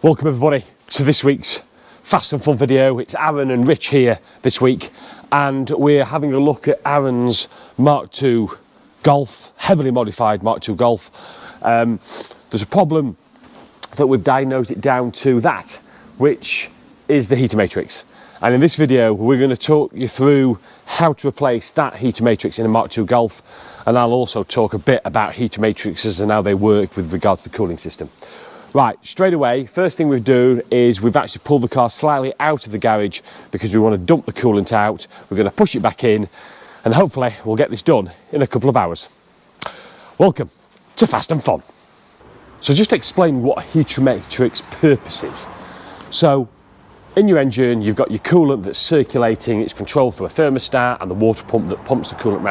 Welcome everybody to this week's Fast and Fun video. It's Aaron and Rich here this week, and we're having a look at Aaron's Mark II Golf, heavily modified Mark II Golf. There's a problem that we've diagnosed it down to that, which is the heater matrix. And in this video, we're going to talk you through how to replace that heater matrix in a Mark II Golf, and I'll also talk a bit about heater matrices and how they work with regard to the cooling system. Right, straight away, first thing we've done is we've actually pulled the car slightly out of the garage because we want to dump the coolant out. We're going to push it back in, and hopefully we'll get this done in a couple of hours. Welcome to Fast and Fun. So just explain what a heater matrix purpose is. So in your engine, you've got your coolant that's circulating. It's controlled through a thermostat and the water pump that pumps the coolant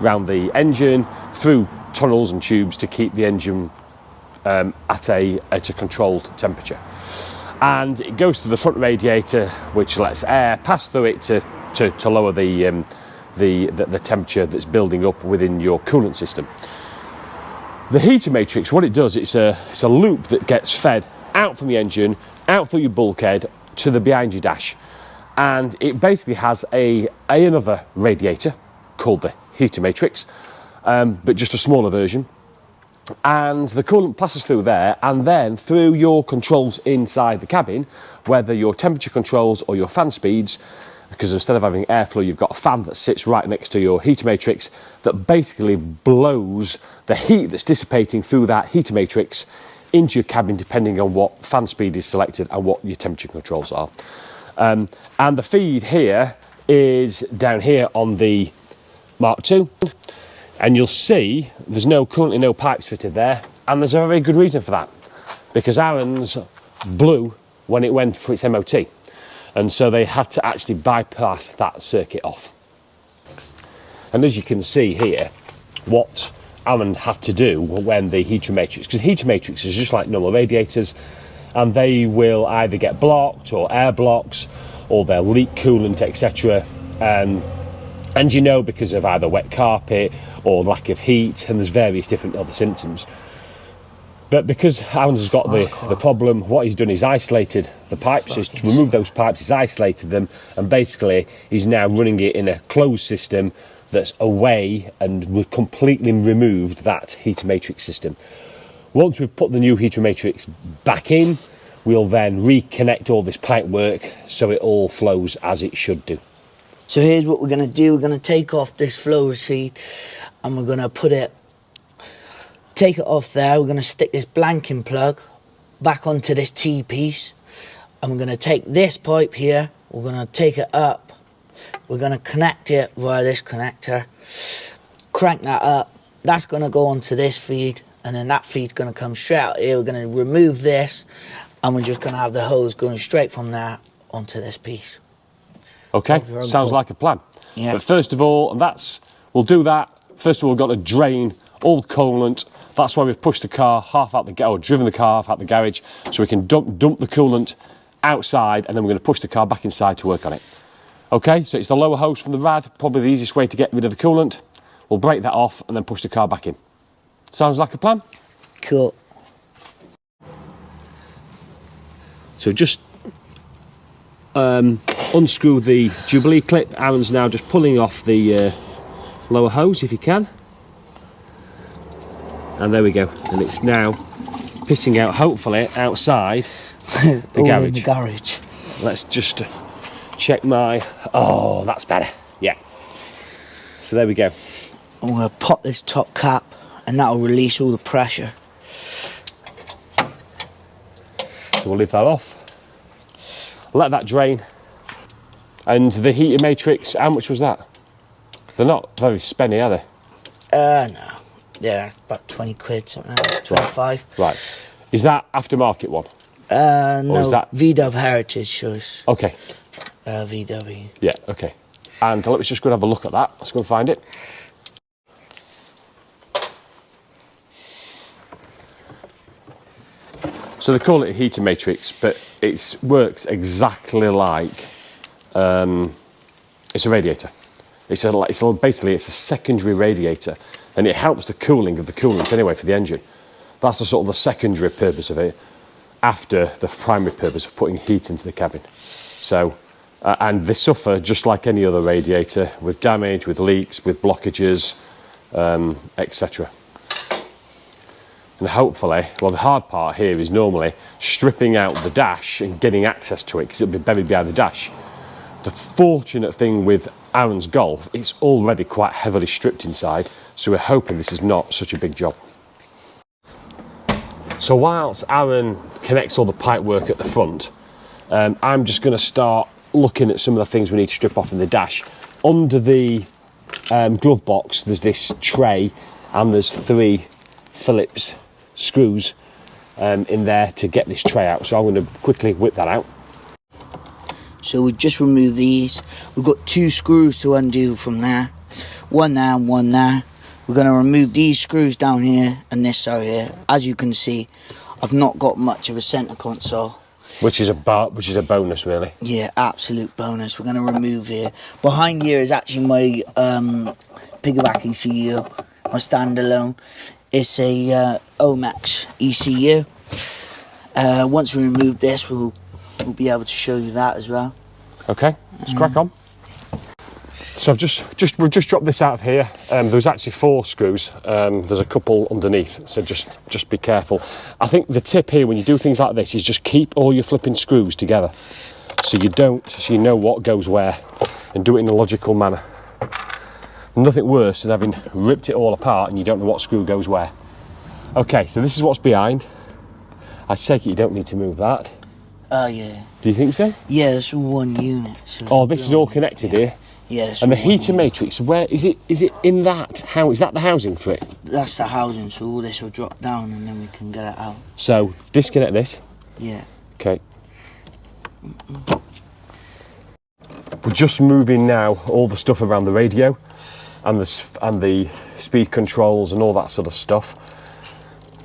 around the engine through tunnels and tubes to keep the engine at a controlled temperature, and it goes to the front radiator, which lets air pass through it to lower the temperature that's building up within your coolant system. The heater matrix, what it does, it's a loop that gets fed out from the engine, out through your bulkhead to the behind your dash, and it basically has another radiator called the heater matrix, but just a smaller version. And the coolant passes through there and then through your controls inside the cabin, whether your temperature controls or your fan speeds, because instead of having airflow, you've got a fan that sits right next to your heater matrix that basically blows the heat that's dissipating through that heater matrix into your cabin, depending on what fan speed is selected and what your temperature controls are. And the feed here is down here on the Mark II. And you'll see there's currently no pipes fitted there, and there's a very good reason for that, because Aaron's blew when it went for its MOT, and so they had to actually bypass that circuit off. And as you can see here, what Aaron had to do when the heater matrix, because heater matrix is just like normal radiators, and they will either get blocked or air blocks, or they'll leak coolant, etc. And you know, because of either wet carpet or lack of heat, and there's various different other symptoms. But because Aaron's has got the problem, what he's done is isolated the pipes, he's removed those pipes, he's isolated them, and basically he's now running it in a closed system that's away and completely removed that heater matrix system. Once we've put the new heater matrix back in, we'll then reconnect all this pipe work so it all flows as it should do. So here's what we're going to do. We're going to take off this flow receipt and we're going to take it off there. We're going to stick this blanking plug back onto this T-piece, and we're going to take this pipe here, we're going to take it up, we're going to connect it via this connector, crank that up, that's going to go onto this feed, and then that feed's going to come straight out here. We're going to remove this, and we're just going to have the hose going straight from there onto this piece. Okay, sounds like a plan. Yeah. But first of all, we'll do that. First of all, we've got to drain all the coolant. That's why we've pushed the car half out or driven the car half out the garage, so we can dump the coolant outside, and then we're going to push the car back inside to work on it. Okay, so it's the lower hose from the rad, probably the easiest way to get rid of the coolant. We'll break that off and then push the car back in. Sounds like a plan? Cool. So just unscrew the Jubilee clip. Aaron's now just pulling off the lower hose, if you can, and there we go, and it's now pissing out, hopefully outside the garage. In the garage. Let's just check oh, that's better. Yeah, so there we go. I'm going to pop this top cap, and that'll release all the pressure. So we'll leave that off, let that drain. And the heater matrix, how much was that? They're not very spenny, are they? No. Yeah, about 20 quid, something like that, 25. Right. Is that aftermarket one? No, is that VW Heritage shows. Okay. VW. Yeah, okay. And let's just go and have a look at that. Let's go and find it. So they call it a heater matrix, but it works exactly like it's a radiator. Basically it's a secondary radiator, and it helps the cooling of the coolant anyway for the engine. That's the secondary purpose of it. after the primary purpose of putting heat into the cabin. So, and they suffer just like any other radiator with damage, with leaks, with blockages, etc. And hopefully, well, the hard part here is normally stripping out the dash and getting access to it because it'll be buried behind the dash. The fortunate thing with Aaron's Golf, it's already quite heavily stripped inside, so we're hoping this is not such a big job. So whilst Aaron connects all the pipe work at the front, I'm just going to start looking at some of the things we need to strip off in the dash. Under the glove box, there's this tray and there's 3 Phillips screws in there to get this tray out. So I'm going to quickly whip that out. So we just removed these. We've got 2 screws to undo from there. One there and one there. We're going to remove these screws down here and this side here. As you can see, I've not got much of a centre console. Which is a bonus, really. Yeah, absolute bonus. We're going to remove here. Behind here is actually my piggyback ECU, my standalone. It's a Omax ECU. Once we remove this, we'll be able to show you that as well. Okay, let's crack on. So we've just dropped this out of here. There's actually 4 screws. There's a couple underneath, so just be careful. I think the tip here when you do things like this is just keep all your flipping screws together, so you know what goes where, and do it in a logical manner. Nothing worse than having ripped it all apart and you don't know what screw goes where. Okay, so this is what's behind. I take it you don't need to move that. Oh yeah. Do you think so? Yeah, it's one unit. So oh, this is all connected here. Yeah. And the heater matrix, where is it? Is it in that? How is that the housing for it? That's the housing, so all this will drop down and then we can get it out. So disconnect this. Yeah. Okay. We're just moving now all the stuff around the radio and the speed controls and all that sort of stuff.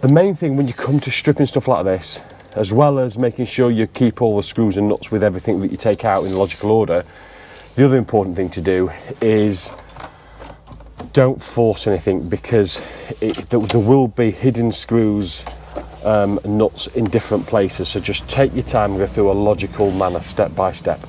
The main thing when you come to stripping stuff like this, as well as making sure you keep all the screws and nuts with everything that you take out in logical order, the other important thing to do is don't force anything, because there will be hidden screws and nuts in different places, so just take your time and go through a logical manner, step by step.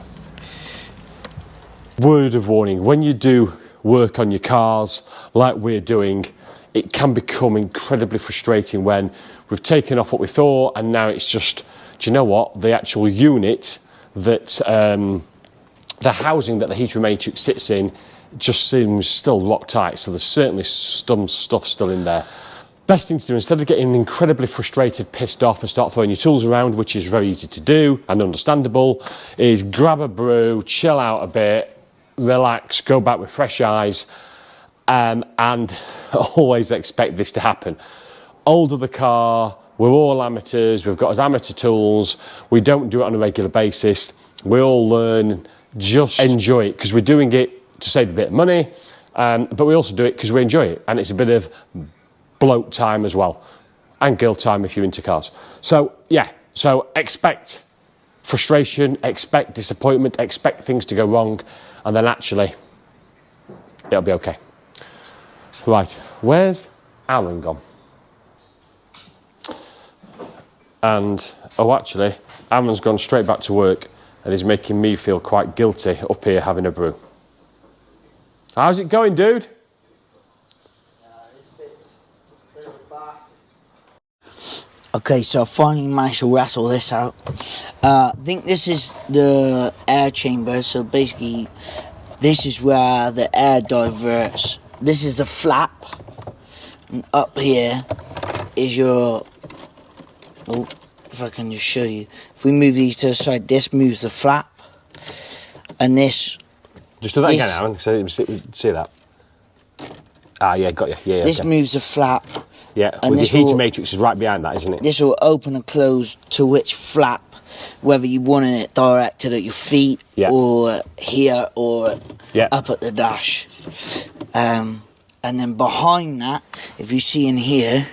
Word of warning, when you do work on your cars like we're doing, it can become incredibly frustrating when we've taken off what we thought and now it's just, do you know what, the actual unit that the housing that the heater matrix sits in just seems still locked tight, so there's certainly some stuff still in there. Best thing to do, instead of getting incredibly frustrated, pissed off and start throwing your tools around, which is very easy to do and understandable, is grab a brew, chill out a bit, relax, go back with fresh eyes, and always expect this to happen. Older the car, we're all amateurs, we've got as amateur tools, we don't do it on a regular basis, we all learn, just enjoy it, because we're doing it to save a bit of money, but we also do it because we enjoy it, and it's a bit of bloke time as well, and girl time if you're into cars. So yeah, so expect frustration, expect disappointment, expect things to go wrong, and then actually it'll be okay. Right, where's Alan gone? And oh, actually Alan's gone straight back to work and is making me feel quite guilty up here having a brew. How's it going, dude? Okay, so I finally managed to wrestle this out. I think this is the air chamber, so basically this is where the air diverts. This is the flap, and up here is your, oh, if I can just show you. If we move these to the side, this moves the flap, and this... Just do that again, Alan, so see that. Ah, yeah, got you. Yeah, this okay. moves the flap. Yeah, and with the heater matrix is right behind that, isn't it? This will open and close to which flap, whether you wanted it directed at your feet, or here, or up at the dash. And then behind that, if you see in here,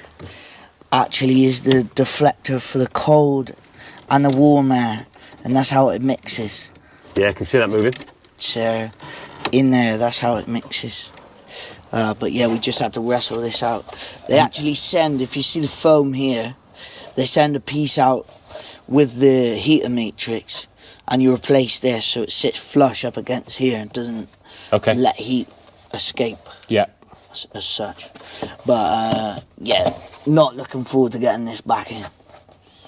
actually is the deflector for the cold and the warm air, and that's how it mixes. Yeah, I can see that moving. So in there, that's how it mixes. But yeah, we just had to wrestle this out. They actually send, if you see the foam here, they send a piece out with the heater matrix, and you replace this so it sits flush up against here and doesn't let heat escape. Yeah. As such. But yeah, not looking forward to getting this back in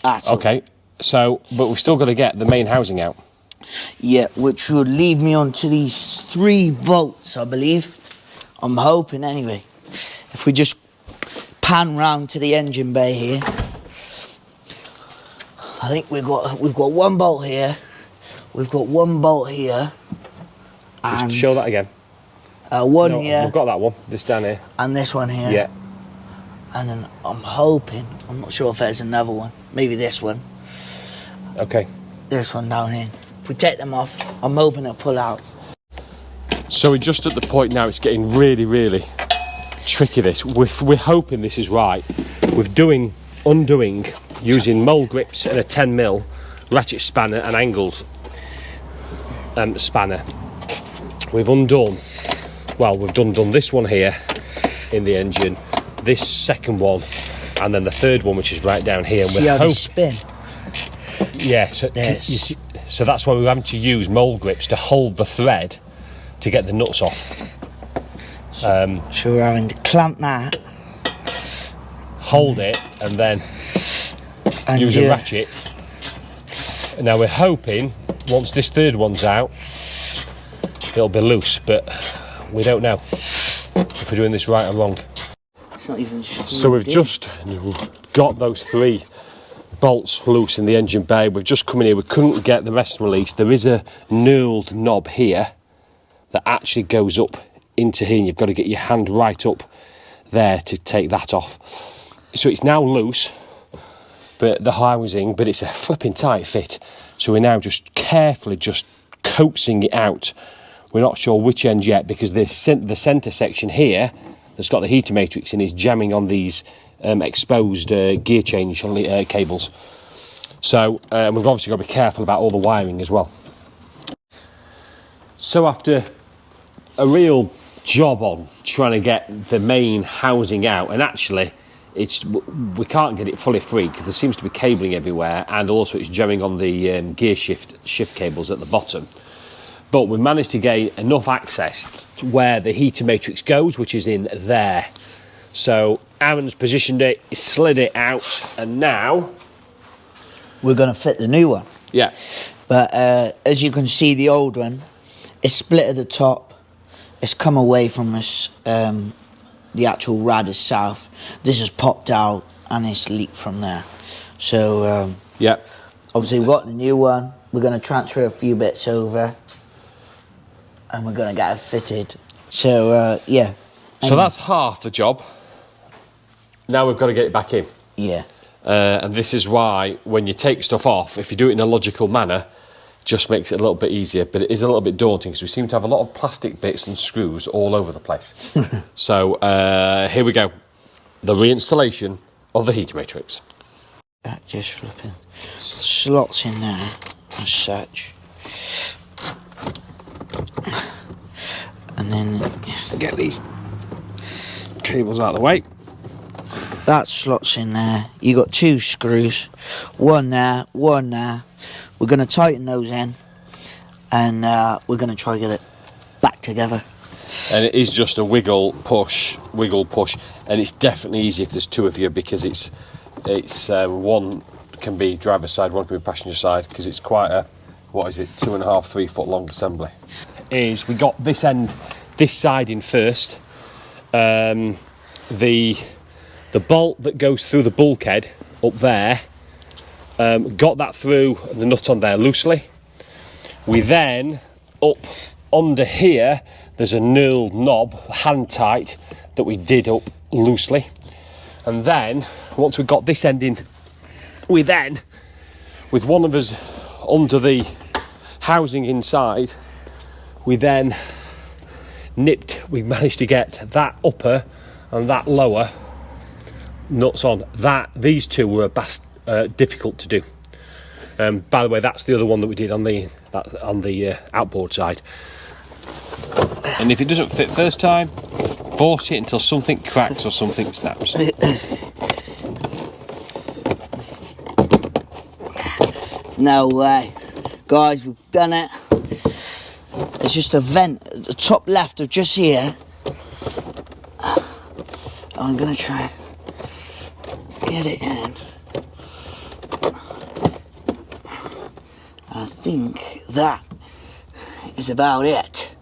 at all. Okay, so, but we've still got to get the main housing out. Yeah, which would lead me on to these 3 bolts, I believe. I'm hoping anyway. If we just pan round to the engine bay here, I think we've got 1 bolt here, we've got 1 bolt here, and just show that again. One here. We've got that one. This down here. And this one here. Yeah. And then I'm hoping, I'm not sure if there's another one. Maybe this one. Okay. This one down here. If we take them off, I'm hoping it'll pull out. So we're just at the point now. It's getting really, really tricky. This. We're hoping this is right. We're undoing using mole grips and a 10mm ratchet spanner and angled spanner. We've undone. Well, we've done this one here in the engine, this second one, and then the third one, which is right down here. And see how they spin? Yeah, so, yes. So that's why we're having to use mole grips to hold the thread to get the nuts off. So we're having to clamp that, hold it, and then use a ratchet. Now we're hoping, once this third one's out, it'll be loose, but we don't know if we're doing this right or wrong. It's not even so we've just got those 3 bolts loose in the engine bay. We've just come in here, we couldn't get the rest released. There is a knurled knob here that actually goes up into here, and you've got to get your hand right up there to take that off. So it's now loose, but the housing, but it's a flipping tight fit. So we're now just carefully just coaxing it out. We're not sure which end yet, because the centre section here that's got the heater matrix in is jamming on these exposed gear change cables. So we've obviously got to be careful about all the wiring as well. So after a real job on trying to get the main housing out, and actually we can't get it fully free because there seems to be cabling everywhere, and also it's jamming on the gear shift cables at the bottom. But we managed to get enough access to where the heater matrix goes, which is in there. So Aaron's positioned it, he slid it out, and now we're going to fit the new one. Yeah. But as you can see, the old one is split at the top. It's come away from us, the actual rad itself. This has popped out and it's leaked from there. So yeah, obviously we've got the new one. We're going to transfer a few bits over, and we're going to get it fitted. So yeah. So that's half the job. Now we've got to get it back in. Yeah. And this is why when you take stuff off, if you do it in a logical manner, just makes it a little bit easier, but it is a little bit daunting because we seem to have a lot of plastic bits and screws all over the place. So here we go. The reinstallation of the heater matrix. That just flipping slots in there as such. And then get these cables out of the way. That slots in there. You got 2 screws, one there, one there. We're going to tighten those in, and we're going to try to get it back together. And it is just a wiggle push, and it's definitely easy if there's 2 of you, because it's one can be driver's side, one can be passenger side, because it's quite a, what is it, 2.5, 3 foot long assembly. Is we got this end, this side in first. The bolt that goes through the bulkhead up there, got that through, the nut on there loosely. We then, up under here, there's a knurled knob, hand tight, that we did up loosely. And then, once we got this end in, we then, with one of us under the housing inside, we then we managed to get that upper and that lower nuts on. These 2 were difficult to do. By the way, that's the other one that we did on the outboard side. And if it doesn't fit first time, force it until something cracks or something snaps. No way. Guys, we've done it. It's just a vent at the top left of just here. I'm gonna try get it in. I think that is about it.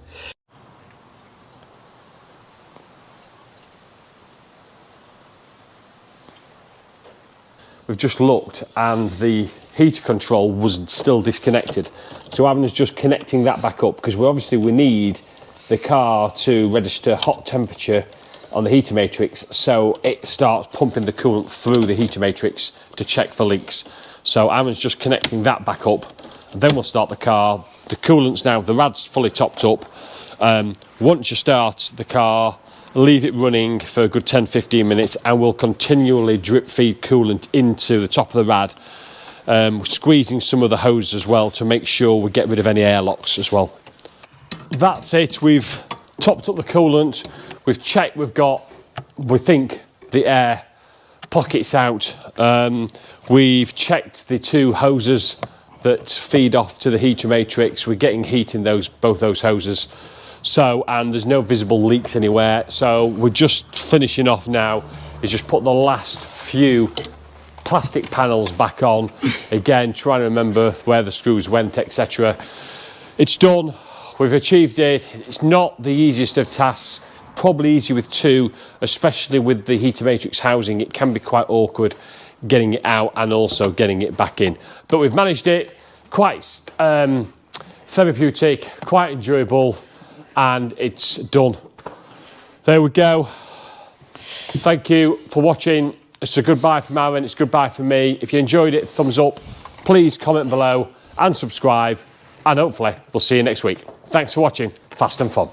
We've just looked and the heater control was still disconnected. So Aaron's just connecting that back up because we need the car to register hot temperature on the heater matrix so it starts pumping the coolant through the heater matrix to check for leaks. So Aaron's just connecting that back up and then we'll start the car. The coolant's now, the rad's fully topped up. Once you start the car, leave it running for a good 10-15 minutes and we'll continually drip feed coolant into the top of the rad, squeezing some of the hoses as well to make sure we get rid of any airlocks as well. That's it, we've topped up the coolant, we've checked we think the air pockets out, we've checked the two hoses that feed off to the heater matrix, we're getting heat in both those hoses. So, and there's no visible leaks anywhere. So we're just finishing off now, is just put the last few plastic panels back on. Again, trying to remember where the screws went, etc. It's done, we've achieved it. It's not the easiest of tasks, probably easier with two, especially with the heater matrix housing. It can be quite awkward getting it out and also getting it back in. But we've managed it, quite therapeutic, quite enjoyable. And it's done. There we go. Thank you for watching. It's a goodbye from Aaron, it's goodbye from me. If you enjoyed it, thumbs up. Please comment below and subscribe. And hopefully we'll see you next week. Thanks for watching Fast and Fun.